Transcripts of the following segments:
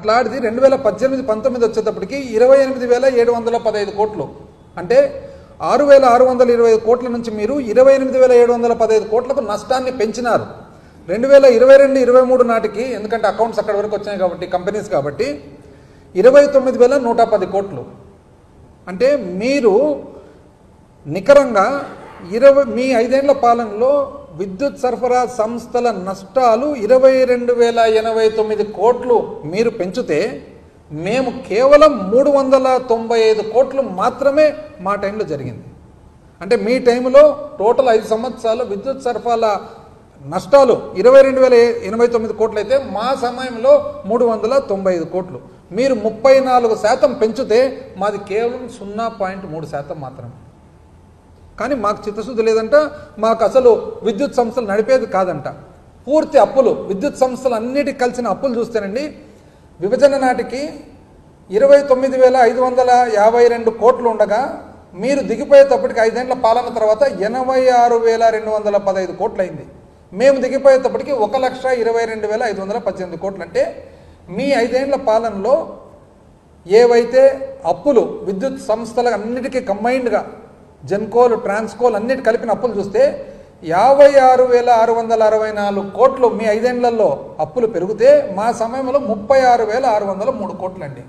మాట్లాడిది 2018-19 వచ్చేటప్పటికి 28,715 కోట్లు. అంటే 6,625 కోట్ల నుంచి మీరు 28,715 కోట్లకు నష్టాన్ని పెంచినారు. 2022-23 నాటికి, ఎందుకంటే అకౌంట్స్ అక్కడ వరకు వచ్చినాయి కాబట్టి, కంపెనీస్ కాబట్టి 29,110 కోట్లు. అంటే మీరు నికరంగా మీ 5 ఏళ్ల పాలనలో విద్యుత్ సరఫరా సంస్థల నష్టాలు 22,089 కోట్లు మీరు పెంచితే, మేము కేవలం 395 కోట్లు మాత్రమే మా టైంలో జరిగింది. అంటే మీ టైంలో టోటల్ 5 సంవత్సరాలు విద్యుత్ సరఫరా నష్టాలు 22,089 కోట్లు అయితే, మా సమయంలో 395 కోట్లు. మీరు 34% పెంచితే మాది కేవలం 0.3% మాత్రమే. కానీ మాకు చిత్తశుద్ధి లేదంట, మాకు అసలు విద్యుత్ సంస్థలు నడిపేది కాదంట. పూర్తి అప్పులు, విద్యుత్ సంస్థలు అన్నిటికి కలిసిన అప్పులు చూస్తేనండి, విభజన నాటికి 29,552 కోట్లు ఉండగా, మీరు దిగిపోయేటప్పటికి 5 ఏళ్ల పాలన తర్వాత 86,215 కోట్లు అయింది. మేము దిగిపోయేటప్పటికి 1,22,518 కోట్లు. అంటే మీ 5 ఏళ్ల పాలనలో ఏవైతే అప్పులు విద్యుత్ సంస్థల అన్నిటికీ కంబైన్డ్గా, జెన్కోలు, ట్రాన్స్కోలు అన్నిటి కలిపిన అప్పులు చూస్తే 56,664 కోట్లు మీ 5 ఏళ్లలో అప్పులు పెరిగితే, మా సమయంలో 36,603 కోట్లు అండి.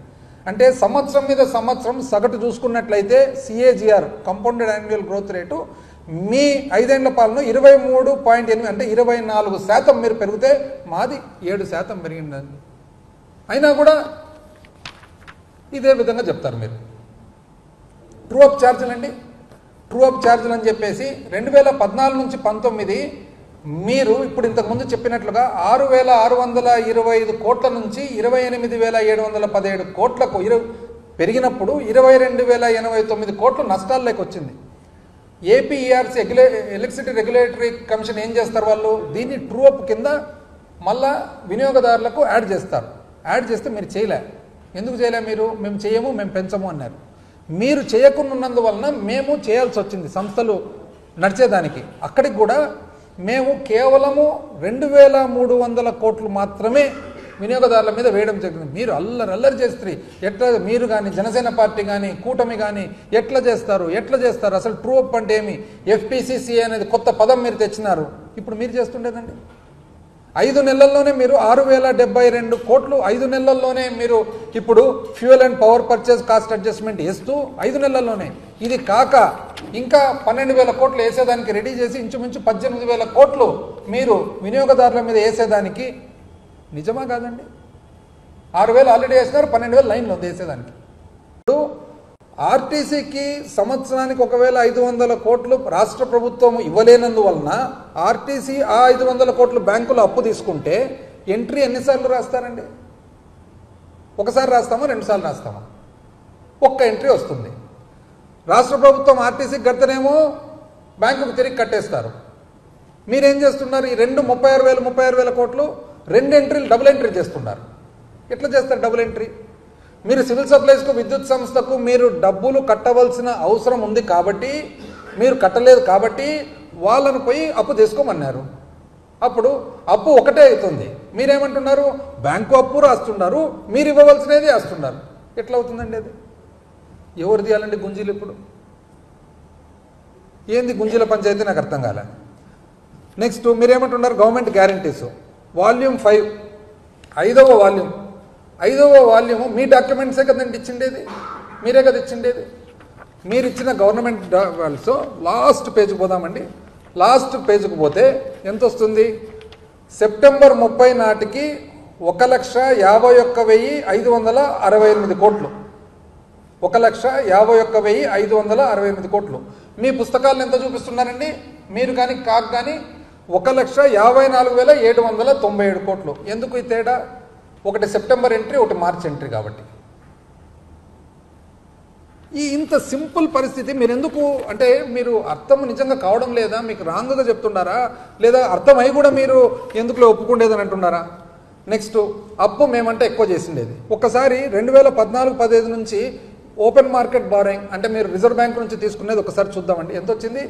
అంటే సంవత్సరం మీద సంవత్సరం సగటు చూసుకున్నట్లయితే CAGR, compounded annual growth rate, మీ 5 ఏళ్ల పాలన 23.8, అంటే 24% మీరు పెరిగితే, మాది 7% పెరిగిందండి. అయినా కూడా ఇదే విధంగా చెప్తారు మీరు. ట్రూ అప్ ఛార్జీలు అండి, ట్రూ అప్ ఛార్జీలు అని చెప్పేసి 2014-19 మీరు ఇప్పుడు ఇంతకుముందు చెప్పినట్లుగా 6,625 కోట్ల నుంచి 28,717 కోట్లకు పెరిగినప్పుడు 22,089 కోట్లు నష్టాల్లోకి వచ్చింది. APERC ఎలక్ట్రిసిటీ రెగ్యులేటరీ కమిషన్ ఏం చేస్తారు, వాళ్ళు దీన్ని ట్రూ అప్ కింద మళ్ళా వినియోగదారులకు యాడ్ చేస్తారు. యాడ్ చేస్తే మీరు చేయలే. ఎందుకు చేయలే మీరు? మేము చేయము, మేము పెంచము అన్నారు. మీరు చేయకున్నందువలన మేము చేయాల్సి వచ్చింది సంస్థలు నడిచేదానికి. అక్కడికి కూడా మేము కేవలము 2,300 కోట్లు మాత్రమే వినియోగదారుల మీద వేయడం జరిగింది. మీరు అల్లరి చేస్తారు. ఎట్లా మీరు కానీ, జనసేన పార్టీ కానీ, కూటమి కానీ ఎట్లా చేస్తారు? అసలు ట్రూ అప్ అంటే ఏమి? FPCCA అనేది కొత్త పదం మీరు తెచ్చినారు. ఇప్పుడు మీరు చేస్తుండేదండి. 5 నెలల్లోనే మీరు 6,072 కోట్లు 5 నెలల్లోనే మీరు ఇప్పుడు fuel and power purchase cost adjustment వేస్తూ 5 నెలల్లోనే. ఇది కాక ఇంకా 12,000 కోట్లు వేసేదానికి రెడీ చేసి ఇంచుమించు 18,000 కోట్లు మీరు వినియోగదారుల మీద వేసేదానికి. నిజమా కాదండి? 6,000 ఆల్రెడీ వేసినారు, 12,000 లైన్లో వేసేదానికి. ఇప్పుడు ఆర్టీసీకి సంవత్సరానికి 1,500 కోట్లు రాష్ట్ర ప్రభుత్వం ఇవ్వలేనందువలన ఆర్టీసీ ఆ 500 కోట్లు బ్యాంకులో అప్పు తీసుకుంటే ఎంట్రీ ఎన్నిసార్లు రాస్తారండి? ఒకసారి రాస్తామా, 2 సార్లు రాస్తామా? ఒక్క ఎంట్రీ వస్తుంది. రాష్ట్ర ప్రభుత్వం ఆర్టీసీకి కడితేనేమో బ్యాంకుకు తిరిగి కట్టేస్తారు. మీరేం చేస్తున్నారు? ఈ 36,000 కోట్లు 2 ఎంట్రీలు డబుల్ ఎంట్రీ చేస్తున్నారు. ఎట్లా చేస్తారు డబుల్ ఎంట్రీ? మీరు సివిల్ సప్లైస్కు, విద్యుత్ సంస్థకు మీరు డబ్బులు కట్టవలసిన అవసరం ఉంది కాబట్టి, మీరు కట్టలేదు కాబట్టి వాళ్ళను పోయి అప్పు తీసుకోమన్నారు. అప్పుడు అప్పు ఒకటే అవుతుంది. మీరేమంటున్నారు? బ్యాంకు అప్పు రాస్తున్నారు, మీరు ఇవ్వవలసినది వేస్తున్నారు. ఎట్లా అవుతుందండి అది? ఎవరు తీయాలండి గుంజీలు? ఇప్పుడు ఏంది గుంజీల పంచాయతీ? నాకు అర్థం కాలే. నెక్స్ట్ మీరేమంటున్నారు? గవర్నమెంట్ గ్యారంటీస్ వాల్యూమ్ 5, 5వ వాల్యూము మీ డాక్యుమెంట్సే కదండి ఇచ్చిండేది, మీరే కదా ఇచ్చిండేది. మీరు ఇచ్చిన గవర్నమెంట్ డాక్యుమెంట్స్ లాస్ట్ పేజ్కి పోదామండి. లాస్ట్ పేజ్కి పోతే ఎంత వస్తుంది? సెప్టెంబర్ 30 నాటికి 1,51,568 కోట్లు. 1,51,568 కోట్లు. మీ పుస్తకాలను ఎంత చూపిస్తున్నారండి? మీరు కానీ కానీ 1,54,797 కోట్లు. ఎందుకు ఈ తేడా? ఒకటి సెప్టెంబర్ ఎంట్రీ, ఒకటి మార్చ్ ఎంట్రీ. కాబట్టి ఈ ఇంత సింపుల్ పరిస్థితి మీరు ఎందుకు, అంటే మీరు అర్థం నిజంగా కావడం లేదా? మీకు రాంగ్గా చెప్తున్నారా? లేదా అర్థమై కూడా మీరు ఎందుకులో ఒప్పుకుండేదని అంటున్నారా? నెక్స్ట్ అప్పు మేమంటే ఎక్కువ చేసిండేది. ఒక్కసారి 2014-15 నుంచి ఓపెన్ మార్కెట్ బారోయింగ్ అంటే మీరు రిజర్వ్ బ్యాంక్ నుంచి తీసుకునేది ఒకసారి చూద్దామండి. ఎంత వచ్చింది?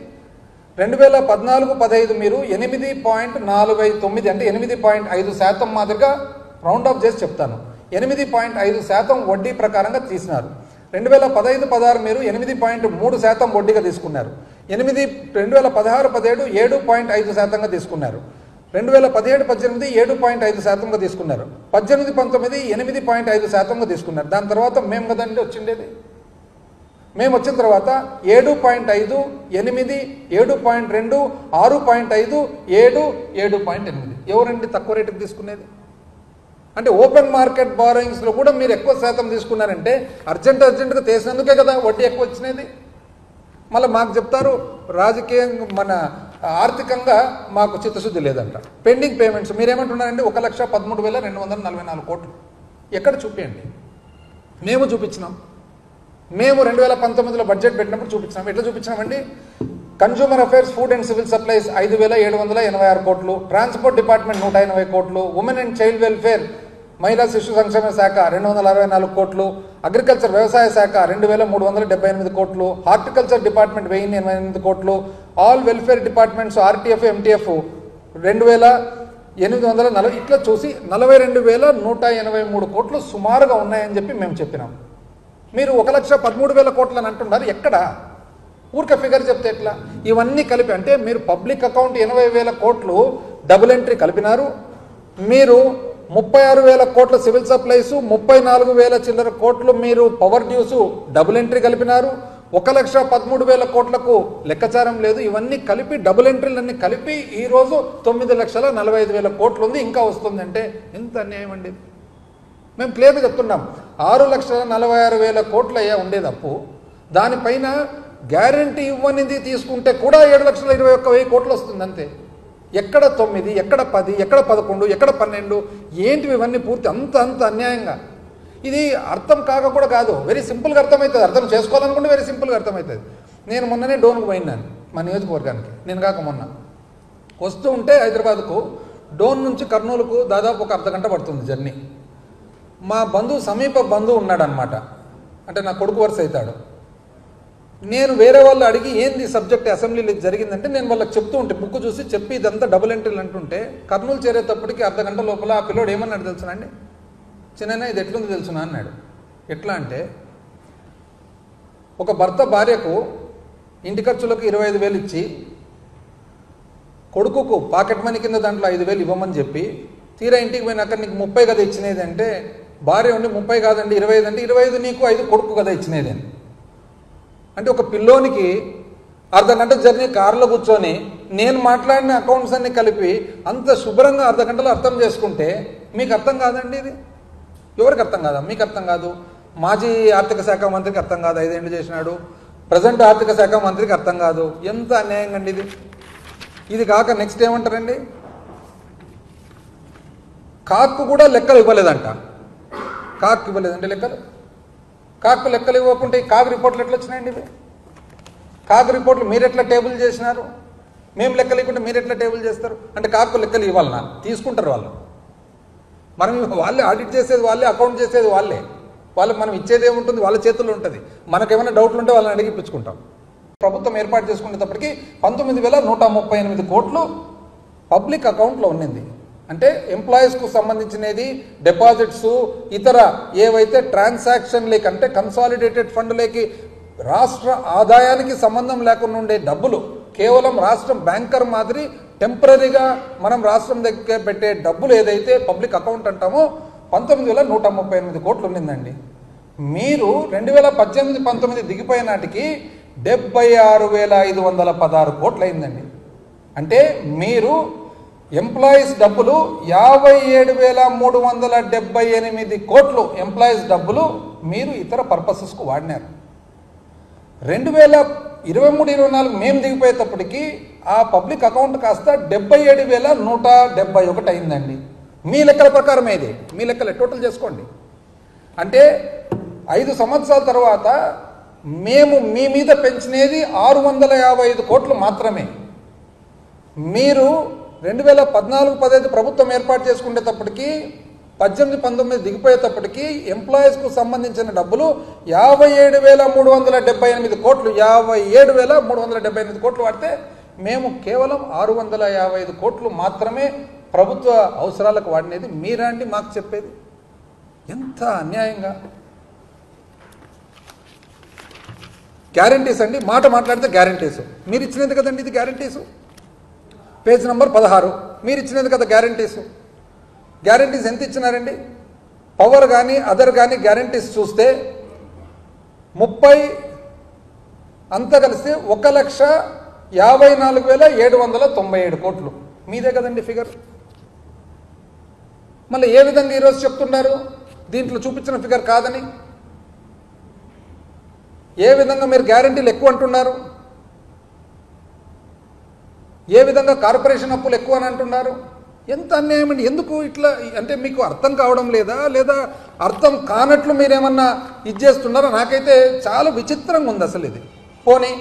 2014-15 మీరు 8.49 అంటే 8.5% మాదిరిగా రౌండ్ ఆఫ్ చేసి చెప్తాను. 8.5% వడ్డీ ప్రకారంగా తీసినారు. 2015-16 మీరు 8.3% వడ్డీగా తీసుకున్నారు. 2016-17 7.5%గా తీసుకున్నారు. 2017-18 7.5%గా తీసుకున్నారు. 18-19 8.5%గా తీసుకున్నారు. దాని తర్వాత మేము కదండి వచ్చిండేది. మేము వచ్చిన తర్వాత 7.5, 8, 7.2, 6.5, 7, 7.8. ఎవరండి తక్కువ రేటుకి తీసుకునేది? అంటే ఓపెన్ మార్కెట్ బారోయింగ్స్లో కూడా మీరు ఎక్కువ శాతం తీసుకున్నారంటే అర్జెంటుగా తీసినందుకే కదా వడ్డీ ఎక్కువ వచ్చినది. మళ్ళీ మాకు చెప్తారు రాజకీయంగా మన ఆర్థికంగా మాకు చిత్తశుద్ధి లేదంట. Pending payments మీరేమంటున్నారండి? 1,13,244 కోట్లు. ఎక్కడ చూపించండి? మేము చూపించినాం. మేము 2019లో బడ్జెట్ పెట్టినప్పుడు చూపించినాం. ఎట్లా చూపించినామండి? Consumer affairs, food and civil supplies 5,786 కోట్లు, ట్రాన్స్పోర్ట్ డిపార్ట్మెంట్ 180 కోట్లు, ఉమెన్ అండ్ చైల్డ్ వెల్ఫేర్ మహిళా శిశు సంక్షేమ శాఖ 264 కోట్లు, అగ్రికల్చర్ వ్యవసాయ శాఖ 2,378 కోట్లు, హార్టికల్చర్ డిపార్ట్మెంట్ 1,088 కోట్లు, all welfare departments RTF MTF 2,840, ఇట్లా చూసి 42,183 కోట్లు సుమారుగా ఉన్నాయని చెప్పి మేము చెప్పినాం. మీరు 1,13,000 కోట్లు అని అంటున్నారు. ఎక్కడ? ఊరికే ఫిగర్ చెప్తే ఎట్లా? ఇవన్నీ కలిపి అంటే మీరు పబ్లిక్ అకౌంట్ 80,000 కోట్లు డబుల్ ఎంట్రీ కలిపినారు. మీరు 36,000 కోట్ల సివిల్ సప్లైస్, 34,000 చిల్లర కోట్లు మీరు పవర్ డ్యూస్ డబుల్ ఎంట్రీ కలిపినారు. 1,13,000 కోట్లకు లెక్కచారం లేదు. ఇవన్నీ కలిపి డబుల్ ఎంట్రీలన్నీ కలిపి ఈరోజు 9,45,000 కోట్లు ఉంది. ఇంకా వస్తుందంటే ఎంత అన్యాయం అండి. మేము క్లియర్గా చెప్తున్నాం. 6,46,000 కోట్లు అయ్యా ఉండేది అప్పు. దానిపైన గ్యారంటీ ఇవ్వనిది తీసుకుంటే కూడా 7,21,000 కోట్లు వస్తుంది అంతే. ఎక్కడ 9, ఎక్కడ 10, ఎక్కడ 11, ఎక్కడ 12? ఏంటివి ఇవన్నీ పూర్తి అంత అన్యాయంగా? ఇది అర్థం కాక కూడా కాదు, వెరీ సింపుల్గా అర్థమవుతుంది. అర్థం చేసుకోవాలనుకుంటే వెరీ సింపుల్గా అర్థమవుతుంది. నేను మొన్ననే డోన్కు పోయినాను, మా నియోజకవర్గానికి. నేను కాక మొన్న వస్తూ ఉంటే హైదరాబాద్కు డోన్ నుంచి కర్నూలుకు దాదాపు ఒక అర్ధగంట పడుతుంది జర్నీ. మా సమీప బంధువు ఉన్నాడనమాట. అంటే నా కొడుకు వరుస అవుతాడు. నేను వేరే వాళ్ళు అడిగి ఏంది సబ్జెక్ట్ అసెంబ్లీలో జరిగిందంటే నేను వాళ్ళకి చెప్తూ ఉంటే బుక్ చూసి చెప్పి ఇదంతా డబుల్ ఎంట్రీలు అంటుంటే కర్నూలు చేరేటప్పటికి అర్ధగంట లోపల ఆ పిల్లోడు ఏమన్నాడు తెలుసునండి? చిన్న ఇది ఎట్లుంది తెలుసునా అన్నాడు. ఎట్లా అంటే ఒక భర్త భార్యకు ఇంటి ఖర్చులకు 25,000 ఇచ్చి కొడుకుకు పాకెట్ మనీ కింద దాంట్లో 5,000 ఇవ్వమని చెప్పి తీరా ఇంటికి పోయినాక నీకు 30 కదా ఇచ్చినది అంటే భార్య ఉండి 30 కాదండి 25 అంటే 25 నీకు 5 కొడుకు కదా ఇచ్చినది అని. అంటే ఒక పిల్లోనికి అర్ధగంట జర్నీ కారులో కూర్చొని నేను మాట్లాడిన అకౌంట్స్ అన్ని కలిపి అంత శుభ్రంగా అర్ధగంటలో అర్థం చేసుకుంటే మీకు అర్థం కాదండి? ఇది ఎవరికి అర్థం కాదా? మీకు అర్థం కాదు. మాజీ ఆర్థిక శాఖ మంత్రికి అర్థం కాదు, 5 ఏళ్ళు చేసినాడు. ప్రజెంట్ ఆర్థిక శాఖ మంత్రికి అర్థం కాదు. ఎంత అన్యాయంగా అండి ఇది. ఇది కాక నెక్స్ట్ ఏమంటారండి? కాక్కు కూడా లెక్కలు ఇవ్వలేదంట. కాక్కు ఇవ్వలేదండి లెక్కలు. కాక్కు లెక్కలు ఇవ్వకుంటే ఈ కాగ్ రిపోర్ట్లు ఎట్లా వచ్చినాయండి? ఇవి కాగ్ రిపోర్ట్లు మీరు ఎట్లా టేబుల్ చేసినారు? మేము లెక్కలు ఇవ్వకుంటే మీరు ఎట్లా టేబుల్ చేస్తారు? అంటే కాక్కు లెక్కలు ఇవ్వాలన్నా తీసుకుంటారు వాళ్ళు. మనం వాళ్ళే ఆడిట్ చేసేది వాళ్ళే, అకౌంట్ చేసేది వాళ్ళే. వాళ్ళకి మనం ఇచ్చేది ఏముంటుంది? వాళ్ళ చేతుల్లో ఉంటుంది. మనకేమైనా డౌట్లు ఉంటే వాళ్ళని అడిగిపించుకుంటాం. ప్రభుత్వం ఏర్పాటు చేసుకునేటప్పటికి 19,138 కోట్లు పబ్లిక్ అకౌంట్లో ఉన్నింది. అంటే ఎంప్లాయీస్కు సంబంధించినది డిపాజిట్స్ ఇతర ఏవైతే ట్రాన్సాక్షన్లకి అంటే కన్సాలిడేటెడ్ ఫండ్లకి రాష్ట్ర ఆదాయానికి సంబంధం లేకుండా ఉండే డబ్బులు కేవలం రాష్ట్రం బ్యాంకర్ మాదిరి టెంపరీగా మనం రాష్ట్రం దగ్గర పెట్టే డబ్బులు ఏదైతే పబ్లిక్ అకౌంట్ అంటామో 19,138 కోట్లు ఉన్నిందండి. మీరు 2018-19 దిగిపోయే నాటికి 76,516 కోట్లు అయిందండి. అంటే మీరు ఎంప్లాయీస్ డబ్బులు 57,378 కోట్లు ఎంప్లాయీస్ డబ్బులు మీరు ఇతర పర్పసెస్కు వాడినారు. 2023-24 మేము దిగిపోయేటప్పటికి ఆ పబ్లిక్ అకౌంట్ కాస్త 77,171 అయిందండి. మీ లెక్కల ప్రకారం ఏది? మీ లెక్కలే టోటల్ చేసుకోండి. అంటే 5 సంవత్సరాల తర్వాత మేము మీ మీద పెంచినది 655 కోట్లు మాత్రమే. మీరు 2014-15 ప్రభుత్వం ఏర్పాటు చేసుకునేటప్పటికి 18-19 దిగిపోయేటప్పటికి ఎంప్లాయీస్కు సంబంధించిన డబ్బులు 57,378 కోట్లు 57,378 కోట్లు వాడితే మేము కేవలం 655 కోట్లు మాత్రమే ప్రభుత్వ అవసరాలకు వాడినది. మీరా అండి మాకు చెప్పేది? ఎంత అన్యాయంగా. గ్యారంటీస్ అండి, మాట మాట్లాడితే గ్యారంటీస్ మీరు ఇచ్చినది కదండి, ఇది గ్యారంటీసు. పేజ్ నంబర్ 16 మీరు ఇచ్చినది కదా గ్యారంటీస్. గ్యారంటీస్ ఎంత ఇచ్చినారండి? పవర్ కానీ అదర్ కానీ గ్యారంటీస్ చూస్తే 30 అంతా కలిస్తే 1,54,797 కోట్లు మీదే కదండి ఫిగర్. మళ్ళీ ఏ విధంగా ఈరోజు చెప్తున్నారు దీంట్లో చూపించిన ఫిగర్ కాదని? ఏ విధంగా మీరు గ్యారంటీలు ఎక్కువ అంటున్నారు? ఏ విధంగా కార్పొరేషన్ అప్పులు ఎక్కువ అని అంటున్నారు? ఎంత అన్యాయం అండి. ఎందుకు ఇట్లా అంటే మీకు అర్థం కావడం లేదా, లేదా అర్థం కానట్లు మీరేమన్నా ఇది చేస్తున్నారా? నాకైతే చాలా విచిత్రంగా ఉంది అసలు ఇది. పోనీ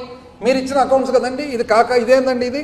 మీరు ఇచ్చిన అకౌంట్స్ కదండి, ఇది కాక ఇదేందండి ఇది?